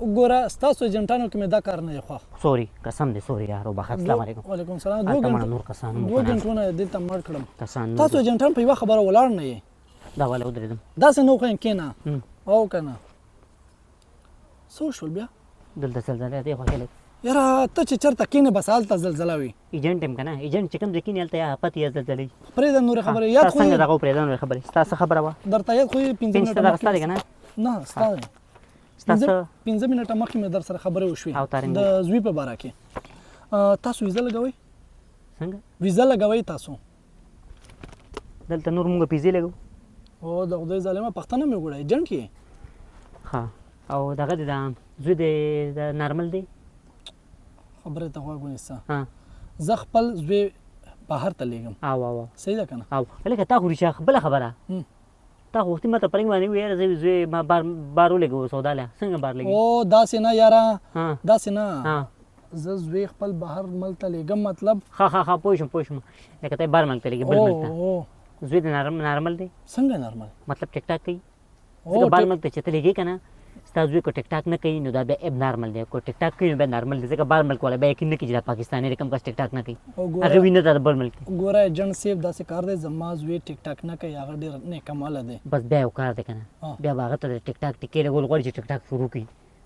ګوره ستاسو ایجنټانو کې مې دا کار نه دی خوښ. سوري قسم دې سوري یار وبخښه. السلام علیکم. وعلیکم السلام. نور کسان دوه ګنټونه دلته مړ کړم. کسان تاسو ایجنټان په یوه خبره ولاړ نه یې. دا والا ودرېدم. داسې نه وښیم کېنه او که نه څه وشول بیا؟ دلته زلزله دی خوښېږي. یاره ته چې چېرته کېنې بس هلته زلزله وي. ایجنټ یم که نه ایجنټ چې کوم ځای کېني هلته یا آفت یا زلزله وي. پرېږده نورې خبرې یاد خو څنګه دغه پرېږده نورې خبرې ستا څه خبره وه درته یاد خو یې پنځه پنځه دغه ستا دی که نه نه ستا دی. ستا څه 15 منټه مخکې مې در سره خبرې وشوې او تارینګ د زوی په باره کې. تاسو ویزه لګوئ؟ څنګه ویزه لګوئ تاسو؟ دلته نور مونږ پیزې لګو. او د خدای ظالمه پښتانه مې وګوره ایجنټ یې. ښه او دغه دی دا زوی دی د نارمل دی خبرې ته غوږ ونیسه. زه خپل زوی بهر ته لېږم. او صحیح ده که نه؟ او هلکه تا خو رښتیا بله خبره تا خو وختي ماته پرنګ باندې وویل زه زوی ما بار ولېږو سودا له څنګه بار لېږي؟ او داسې نه یاره داسې نه ها زه زوی خپل بهر ملک ته لېږم مطلب ښه پوه شوم لکه ته بار ملک ته لېږي بل ملک ته زوی د نارمل دی څنګه نارمل مطلب ټیک ټاک کوي ځکه بار ملک ته چې ته لېږې که نه ستا زوی کو ټیک ټاک نه کوي نو دا بیا اب نارمل دی کو ټیک ټاک کوي نو بیا نارمل دی ځکه بار ملک والا بیا یقین نه کوي چې دا پاکستاني دی کوم کس ټیک ټاک نه کوي هغه وي نه دا بل ملک دی. ګوره ایجنټ صاحب داسې کار دی زما زوی ټیک ټاک نه کوي هغه ډېر نیکماله دی. بس بیا یو کار دی که نه بیا به هغه ته د ټیک ټاک ټیکې لګول غواړي چې ټیک ټاک شروع کړي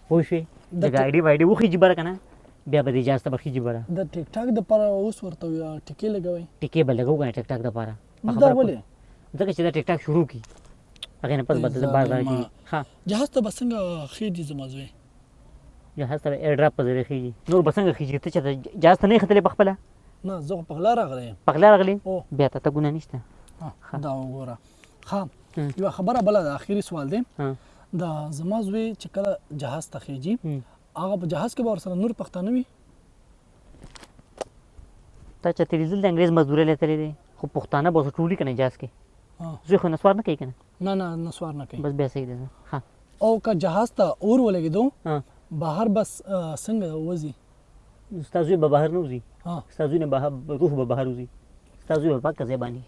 پوه شوې د ګاډي واډي وخیږي بره که نه بیا به د اجازه ته به خیږي بره د ټیک ټاک دپاره اوس ورته ټیکې لګوئ ټیکې به لګوو که نه ټیک ټاک دپاره دا ولې ځکه چې دا ټیک ټاک شروع کړي هغې نه پس به د بار راځي. ښه جهاز ته به څنګه خېږي زما زوی؟ جهاز ته به ایرډراپ په ذریعه خېږي نور به څنګه خېږي ته چېرته جهاز ته نه یې ختلی په خپله؟ نه زه خو په غلا راغلی یم. په غلا راغلی بیا ته ګناه نشته. دا وګوره ښه یوه خبره بله ده اخري سوال دی دا زما زوی چې کله جهاز ته خېږي هغه په جهاز کې به ورسره نور پښتانه وي؟ تا چې تېرېدل د انګرېز مزدورۍ لیدلی دی خو پښتانه به اوس ټول وي که نه جهاز کې زوی خو نسوار نه کوي که نه؟ نه نسوار نه کوي. بس بیا صحیح دی. ښه او که جهاز ته اور ولګېدو بهر بس څنګه وځي؟ ستا زوی به بهر نه وځي ستا زوی نه روح به بهر وځي ستا زوی به پاکه ځای باندې